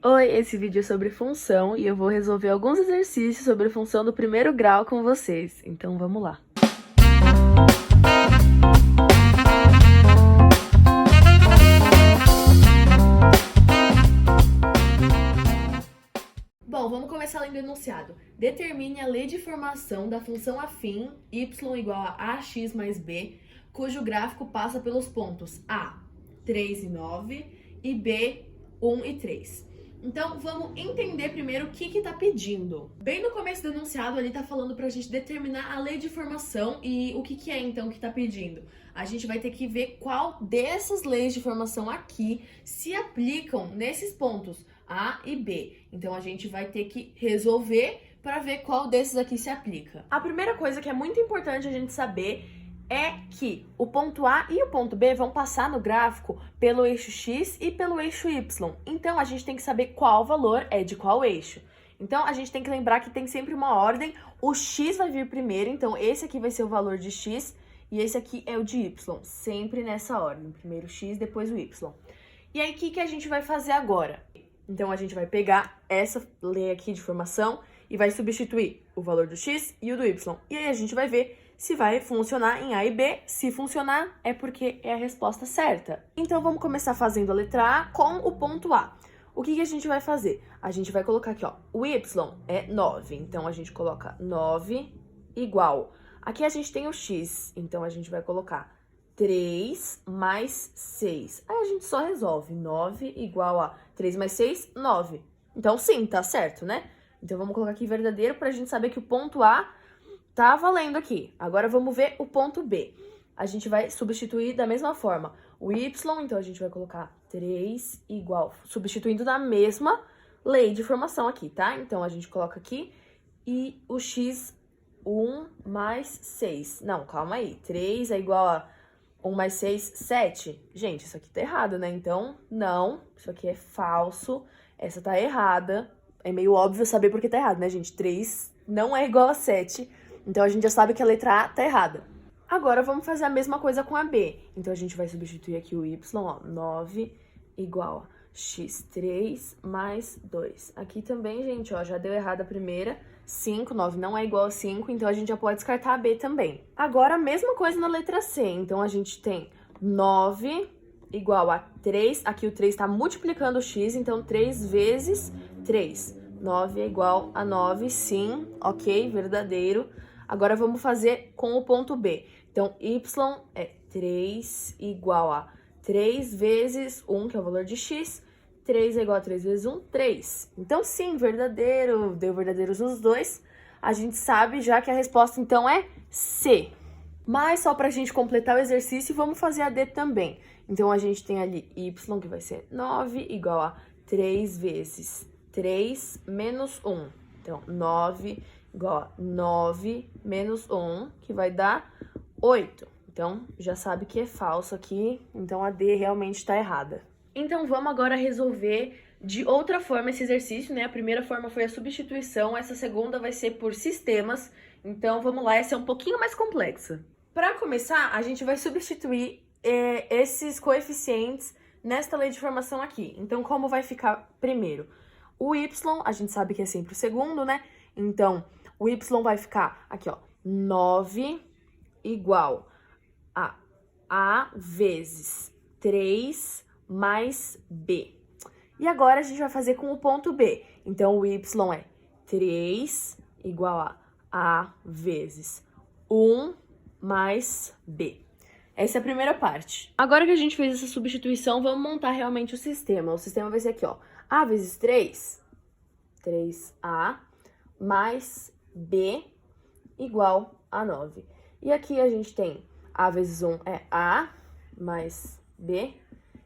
Oi, esse vídeo é sobre função e eu vou resolver alguns exercícios sobre função do primeiro grau com vocês. Então vamos lá. Bom, vamos começar lendo o enunciado. Determine a lei de formação da função afim y igual a ax mais b, cujo gráfico passa pelos pontos A, 3 e 9 e B, 1 e 3. Então, vamos entender primeiro o que está pedindo. Bem no começo do enunciado, ali está falando para a gente determinar a lei de formação e o que é então que está pedindo. A gente vai ter que ver qual dessas leis de formação aqui se aplicam nesses pontos A e B. Então, a gente vai ter que resolver para ver qual desses aqui se aplica. A primeira coisa que é muito importante a gente saber é que o ponto A e o ponto B vão passar no gráfico pelo eixo X e pelo eixo Y. Então, a gente tem que saber qual valor é de qual eixo. Então, a gente tem que lembrar que tem sempre uma ordem. O X vai vir primeiro, então esse aqui vai ser o valor de X e esse aqui é o de Y. Sempre nessa ordem. Primeiro o X, depois o Y. E aí, o que a gente vai fazer agora? Então, a gente vai pegar essa lei aqui de formação e vai substituir o valor do X e o do Y. E aí, a gente vai ver se vai funcionar em A e B. Se funcionar, é porque é a resposta certa. Então, vamos começar fazendo a letra A com o ponto A. O que a gente vai fazer? A gente vai colocar aqui, ó, o Y é 9. Então, a gente coloca 9 igual. Aqui a gente tem o X, então a gente vai colocar 3 mais 6. Aí a gente só resolve. 9 igual a 3 mais 6, 9. Então, sim, tá certo, né? Então, vamos colocar aqui verdadeiro pra gente saber que o ponto A tá valendo aqui. Agora vamos ver o ponto B. A gente vai substituir da mesma forma. O Y, então a gente vai colocar 3 igual, substituindo da mesma lei de formação aqui, tá? Então a gente coloca aqui e o X, 1 mais 6. Não, calma aí. 3 é igual a 1 mais 6, 7. Gente, isso aqui tá errado, né? Então, não, isso aqui é falso. Essa tá errada. É meio óbvio saber por que tá errado, né, gente? 3 não é igual a 7. Então, a gente já sabe que a letra A tá errada. Agora, vamos fazer a mesma coisa com a B. Então, a gente vai substituir aqui o Y, ó, 9 igual a x3 mais 2. Aqui também, gente, ó, já deu errado a primeira. 5, 9 não é igual a 5, então a gente já pode descartar a B também. Agora, a mesma coisa na letra C. Então, a gente tem 9 igual a 3. Aqui o 3 está multiplicando o x, então 3 vezes 3. 9 é igual a 9, sim, ok, verdadeiro. Agora, vamos fazer com o ponto B. Então, y é 3 igual a 3 vezes 1, que é o valor de x. 3 é igual a 3 vezes 1, 3. Então, sim, verdadeiro. Deu verdadeiros nos dois. A gente sabe já que a resposta, então, é C. Mas, só pra gente completar o exercício, vamos fazer a D também. Então, a gente tem ali y, que vai ser 9, igual a 3 vezes 3 menos 1. Então, 9 igual a 9 menos 1, que vai dar 8. Então, já sabe que é falso aqui, então a D realmente está errada. Então, vamos agora resolver de outra forma esse exercício, né? A primeira forma foi a substituição, essa segunda vai ser por sistemas. Então, vamos lá, essa é um pouquinho mais complexa. Para começar, a gente vai substituir esses coeficientes nesta lei de formação aqui. Então, como vai ficar primeiro? O y, a gente sabe que é sempre o segundo, né? Então, o y vai ficar aqui, ó, 9 igual a A vezes 3 mais B. E agora a gente vai fazer com o ponto B. Então, o y é 3 igual a A vezes 1 mais B. Essa é a primeira parte. Agora que a gente fez essa substituição, vamos montar realmente o sistema. O sistema vai ser aqui, ó. A vezes 3, 3A, mais B igual a 9. E aqui a gente tem A vezes 1 é A, mais B,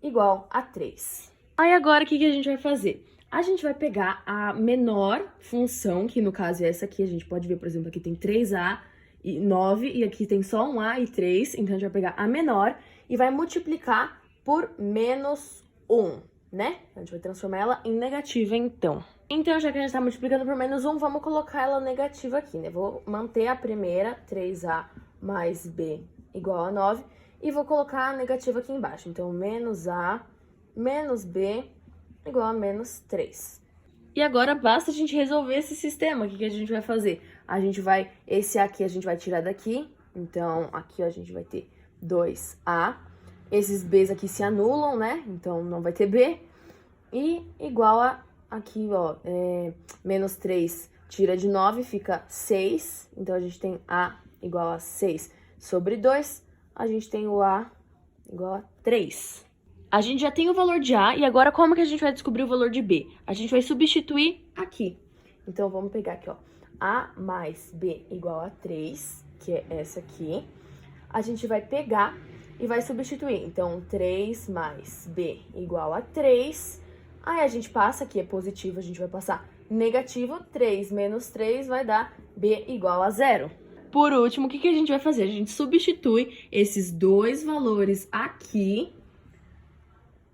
igual a 3. Aí agora, o que a gente vai fazer? A gente vai pegar a menor função, que no caso é essa aqui. A gente pode ver, por exemplo, aqui tem 3A e 9, e aqui tem só um A e 3. Então, a gente vai pegar a menor e vai multiplicar por menos 1, né? A gente vai transformar ela em negativa, então. Então, já que a gente tá multiplicando por menos 1, vamos colocar ela negativa aqui, né? Vou manter a primeira, 3A mais B igual a 9, e vou colocar a negativa aqui embaixo. Então, menos A menos B igual a menos 3. E agora basta a gente resolver esse sistema. O que a gente vai fazer? Esse A aqui a gente vai tirar daqui. Então, aqui ó, a gente vai ter 2A. Esses B's aqui se anulam, né? Então, não vai ter B. E igual a aqui, ó, menos 3 tira de 9, fica 6. Então, a gente tem A igual a 6 sobre 2. A gente tem o A igual a 3. A gente já tem o valor de A, e agora como que a gente vai descobrir o valor de B? A gente vai substituir aqui. Então, vamos pegar aqui, ó. A mais B igual a 3, que é essa aqui. A gente vai pegar e vai substituir. Então, 3 mais B igual a 3. Aí, a gente passa, aqui é positivo, a gente vai passar negativo. 3 menos 3 vai dar B igual a 0. Por último, o que a gente vai fazer? A gente substitui esses dois valores aqui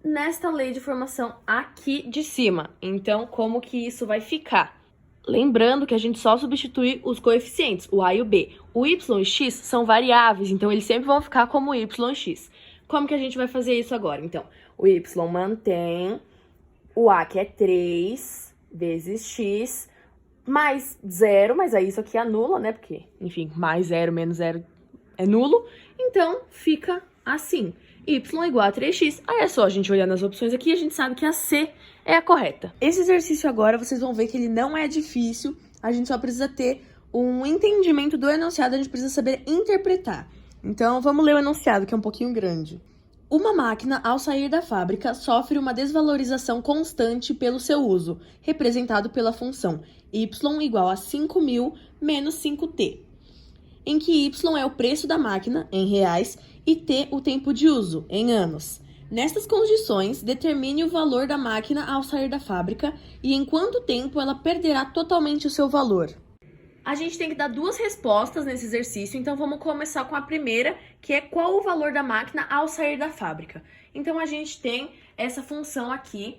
nesta lei de formação aqui de cima. Então, como que isso vai ficar? Lembrando que a gente só substitui os coeficientes, o A e o B. O Y e X são variáveis, então eles sempre vão ficar como Y e X. Como que a gente vai fazer isso agora? Então, o Y mantém, o A que é 3 vezes X, mais 0, mas aí isso aqui anula, né? Porque, enfim, mais 0 menos 0 é nulo. Então, fica assim. Y igual a 3x. Aí é só a gente olhar nas opções aqui e a gente sabe que a C é a correta. Esse exercício agora, vocês vão ver que ele não é difícil. A gente só precisa ter um entendimento do enunciado, a gente precisa saber interpretar. Então, vamos ler o enunciado, que é um pouquinho grande. Uma máquina, ao sair da fábrica, sofre uma desvalorização constante pelo seu uso, representado pela função y igual a 5.000 menos 5t, em que y é o preço da máquina, em reais, e t o tempo de uso, em anos. Nestas condições, determine o valor da máquina ao sair da fábrica e em quanto tempo ela perderá totalmente o seu valor. A gente tem que dar duas respostas nesse exercício, então vamos começar com a primeira, que é qual o valor da máquina ao sair da fábrica. Então, a gente tem essa função aqui,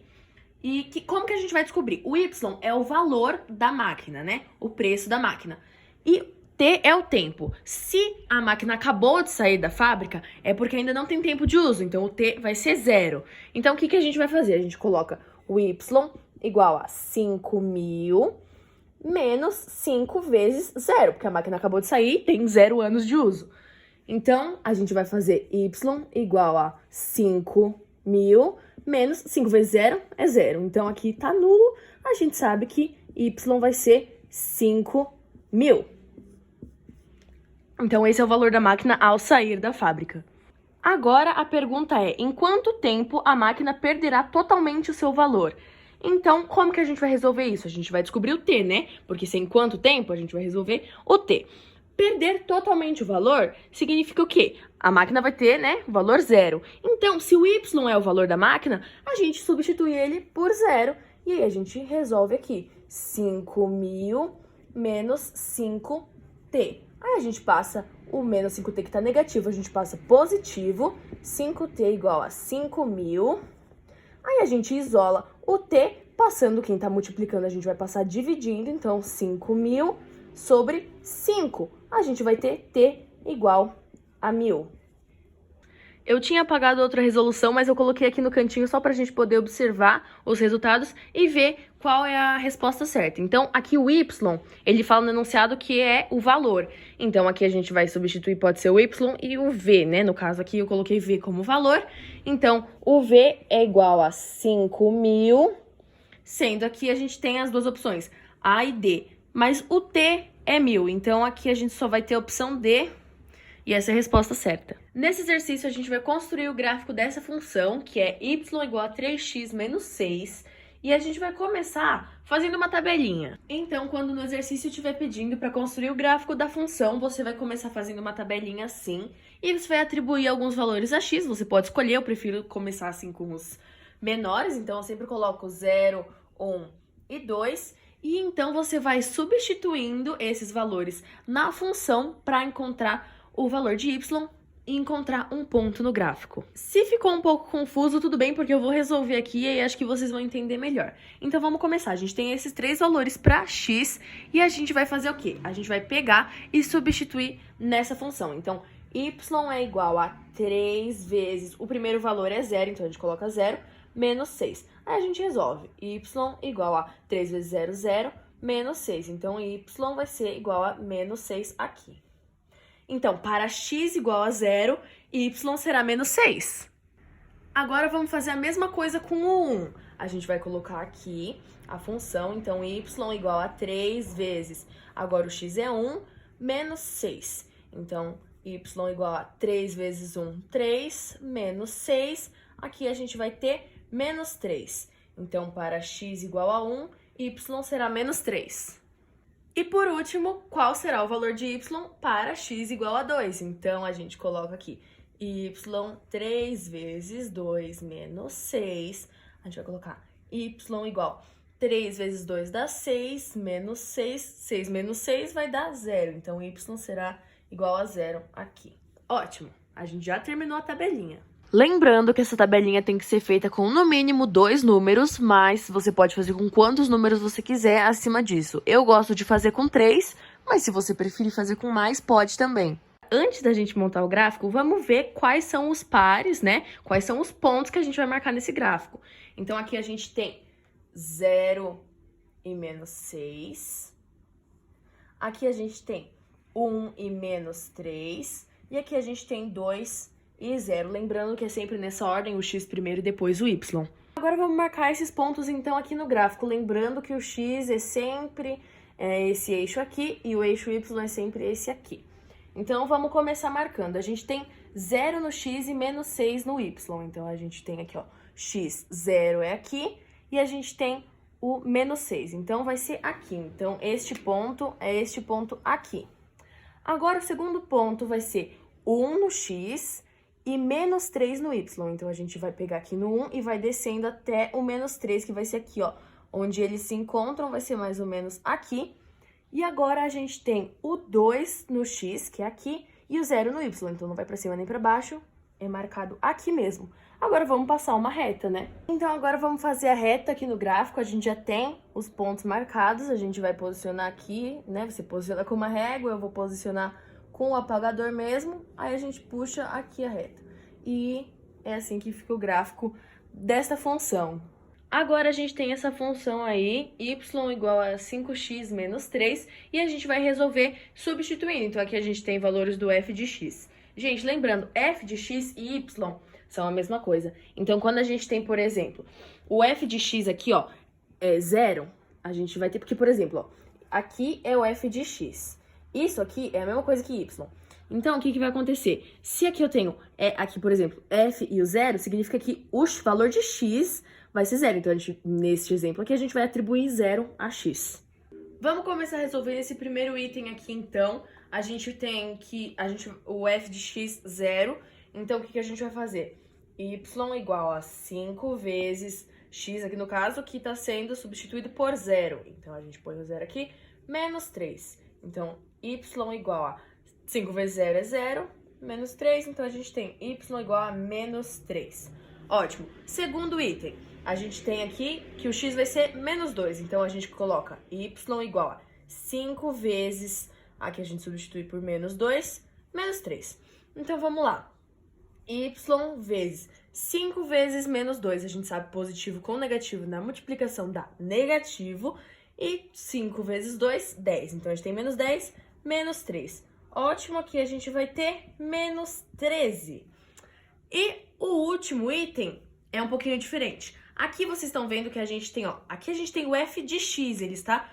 e como que a gente vai descobrir? O y é o valor da máquina, né? O preço da máquina. E t é o tempo. Se a máquina acabou de sair da fábrica, é porque ainda não tem tempo de uso, então o t vai ser 0. Então, o que a gente vai fazer? A gente coloca o y igual a 5.000 menos 5 vezes 0, porque a máquina acabou de sair e tem 0 anos de uso. Então, a gente vai fazer y igual a 5.000 menos 5 vezes 0 é 0. Então, aqui tá nulo, a gente sabe que y vai ser 5.000. Então, esse é o valor da máquina ao sair da fábrica. Agora, a pergunta é, em quanto tempo a máquina perderá totalmente o seu valor? Então, como que a gente vai resolver isso? A gente vai descobrir o t, né? Porque se em quanto tempo, a gente vai resolver o t. Perder totalmente o valor significa o quê? A máquina vai ter, né, o valor 0. Então, se o y é o valor da máquina, a gente substitui ele por 0. E aí, a gente resolve aqui. 5.000 menos 5t. Aí, a gente passa o menos 5t que tá negativo, a gente passa positivo. 5t igual a 5.000. Aí, a gente isola o t, passando quem tá multiplicando, a gente vai passar dividindo. Então, 5.000 sobre 5. A gente vai ter t igual a 1.000. Eu tinha apagado outra resolução, mas eu coloquei aqui no cantinho só pra gente poder observar os resultados e ver qual é a resposta certa. Então, aqui o y, ele fala no enunciado que é o valor. Então, aqui a gente vai substituir, pode ser o y e o v, né? No caso aqui, eu coloquei v como valor. Então, o v é igual a 5.000, sendo aqui a gente tem as duas opções, A e D. Mas o t é 1.000, então aqui a gente só vai ter a opção D. E essa é a resposta certa. Nesse exercício, a gente vai construir o gráfico dessa função, que é y igual a 3x menos 6. E a gente vai começar fazendo uma tabelinha. Então, quando no exercício estiver pedindo para construir o gráfico da função, você vai começar fazendo uma tabelinha assim. E você vai atribuir alguns valores a x, você pode escolher, eu prefiro começar assim com os menores. Então, eu sempre coloco 0, 1 e 2. E então, você vai substituindo esses valores na função para encontrar o valor de y e encontrar um ponto no gráfico. Se ficou um pouco confuso, tudo bem, porque eu vou resolver aqui e acho que vocês vão entender melhor. Então, vamos começar. A gente tem esses três valores para x e a gente vai fazer o quê? A gente vai pegar e substituir nessa função. Então, y é igual a 3 vezes... O primeiro valor é 0, então a gente coloca 0, menos 6. Aí a gente resolve. Y igual a 3 vezes 0, 0, menos 6. Então, y vai ser igual a menos 6 aqui. Então, para x igual a 0, y será menos 6. Agora, vamos fazer a mesma coisa com o 1. A gente vai colocar aqui a função, então, y igual a 3 vezes, agora o x é 1, menos 6. Então, y igual a 3 vezes 1, 3, menos 6. Aqui a gente vai ter menos 3. Então, para x igual a 1, y será menos 3. E por último, qual será o valor de y para x igual a 2? Então, a gente coloca aqui y 3 vezes 2 menos 6. A gente vai colocar y igual a 3 vezes 2 dá 6, menos 6. 6 menos 6 vai dar 0. Então, y será igual a 0 aqui. Ótimo! A gente já terminou a tabelinha. Lembrando que essa tabelinha tem que ser feita com no mínimo 2 números, mas você pode fazer com quantos números você quiser acima disso. Eu gosto de fazer com 3, mas se você preferir fazer com mais, pode também. Antes da gente montar o gráfico, vamos ver quais são os pares, né? Quais são os pontos que a gente vai marcar nesse gráfico. Então, aqui a gente tem 0 e menos 6. Aqui a gente tem 1 e menos 3. E aqui a gente tem 2 e 0. Lembrando que é sempre nessa ordem, o x primeiro e depois o y. Agora vamos marcar esses pontos, então, aqui no gráfico. Lembrando que o x é sempre esse eixo aqui e o eixo y é sempre esse aqui. Então, vamos começar marcando. A gente tem 0 no x e menos 6 no y. Então, a gente tem aqui, ó, x, 0 é aqui e a gente tem o menos 6. Então, vai ser aqui. Então, este ponto é este ponto aqui. Agora, o segundo ponto vai ser 1 no x e menos 3 no y. Então, a gente vai pegar aqui no 1 e vai descendo até o menos 3, que vai ser aqui, ó. Onde eles se encontram, vai ser mais ou menos aqui. E agora, a gente tem o 2 no x, que é aqui, e o 0 no y. Então, não vai pra cima nem pra baixo, é marcado aqui mesmo. Agora, vamos passar uma reta, né? Então, agora vamos fazer a reta aqui no gráfico. A gente já tem os pontos marcados. A gente vai posicionar aqui, né? Você posiciona com uma régua, eu vou posicionar com o apagador mesmo, aí a gente puxa aqui a reta. E é assim que fica o gráfico dessa função. Agora a gente tem essa função aí, y igual a 5x menos 3, e a gente vai resolver substituindo. Então aqui a gente tem valores do f de x. Gente, lembrando, f de x e y são a mesma coisa. Então quando a gente tem, por exemplo, o f de x aqui, ó, é 0, a gente vai ter, porque, por exemplo, ó, aqui é o f de x. Isso aqui é a mesma coisa que y. Então, o que vai acontecer? Se aqui eu tenho, aqui, por exemplo, f e o 0, significa que o valor de x vai ser 0. Então, nesse exemplo aqui, a gente vai atribuir 0 a x. Vamos começar a resolver esse primeiro item aqui, então. A gente tem que, o f de x, 0. Então, o que a gente vai fazer? Y igual a 5 vezes x, aqui no caso, que está sendo substituído por 0. Então, a gente põe o 0 aqui, menos 3. Então, y igual a 5 vezes 0 é 0, menos 3, então a gente tem y igual a menos 3. Ótimo. Segundo item, a gente tem aqui que o x vai ser menos 2, então a gente coloca y igual a 5 vezes, aqui a gente substitui por menos 2, menos 3. Então, vamos lá. Y vezes 5 vezes menos 2, a gente sabe positivo com negativo na multiplicação dá negativo, e 5 vezes 2, 10. Então, a gente tem menos 10, menos 3. Ótimo, aqui a gente vai ter menos 13. E o último item é um pouquinho diferente. Aqui vocês estão vendo que a gente tem, ó, aqui a gente tem o f de x, ele está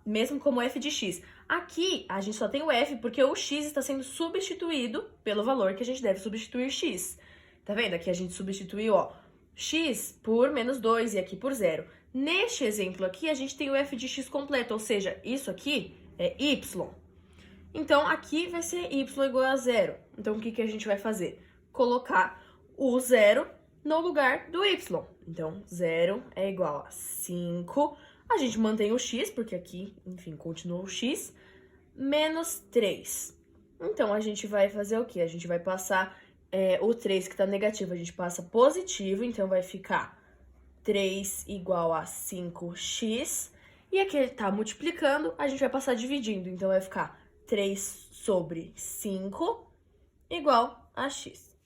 mesmo como f de x. Aqui a gente só tem o f porque o x está sendo substituído pelo valor que a gente deve substituir x. Tá vendo? Aqui a gente substituiu, ó, x por menos 2 e aqui por 0. Neste exemplo aqui, a gente tem o f de x completo, ou seja, isso aqui é y. Então, aqui vai ser y igual a 0. Então, o que a gente vai fazer? Colocar o 0 no lugar do y. Então, 0 é igual a 5. A gente mantém o x, porque aqui, enfim, continua o x, menos 3. Então, a gente vai fazer o quê? A gente vai passar o 3 que está negativo, a gente passa positivo, então vai ficar 3 igual a 5x. E aqui ele tá multiplicando, a gente vai passar dividindo, então vai ficar 3 sobre 5 igual a x.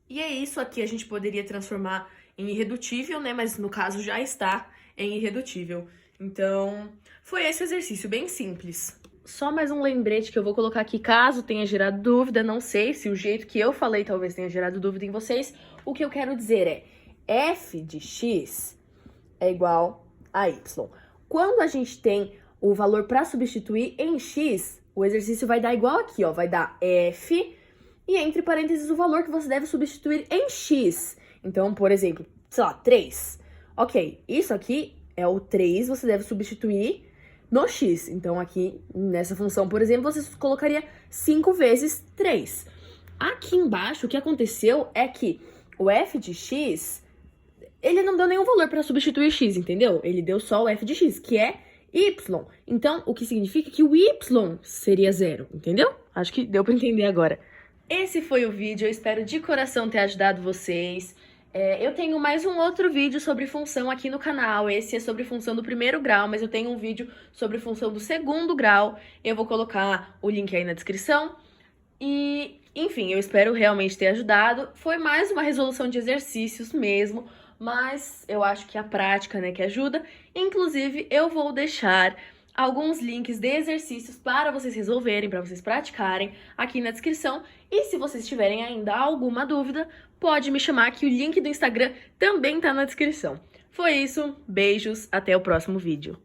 E é isso aqui, a gente poderia transformar em irredutível, né? Mas no caso já está em irredutível. Então, foi esse exercício bem simples. Só mais um lembrete que eu vou colocar aqui, caso tenha gerado dúvida, não sei se o jeito que eu falei talvez tenha gerado dúvida em vocês. O que eu quero dizer é, f de x é igual a y. Quando a gente tem o valor para substituir em x, o exercício vai dar igual aqui, ó, vai dar f e entre parênteses o valor que você deve substituir em x. Então, por exemplo, sei lá, 3. Ok, isso aqui é o 3, você deve substituir no x. Então, aqui, nessa função, por exemplo, você colocaria 5 vezes 3. Aqui embaixo, o que aconteceu é que o f de x, ele não deu nenhum valor para substituir x, entendeu? Ele deu só o f de x, que é y. Então, o que significa que o y seria 0, entendeu? Acho que deu para entender agora. Esse foi o vídeo, eu espero de coração ter ajudado vocês. Eu tenho mais um outro vídeo sobre função aqui no canal, esse é sobre função do primeiro grau, mas eu tenho um vídeo sobre função do segundo grau, eu vou colocar o link aí na descrição. E, enfim, eu espero realmente ter ajudado. Foi mais uma resolução de exercícios mesmo, mas eu acho que a prática, né, que ajuda. Inclusive, eu vou deixar alguns links de exercícios para vocês resolverem, para vocês praticarem aqui na descrição. E se vocês tiverem ainda alguma dúvida, pode me chamar que o link do Instagram também tá na descrição. Foi isso, beijos, até o próximo vídeo.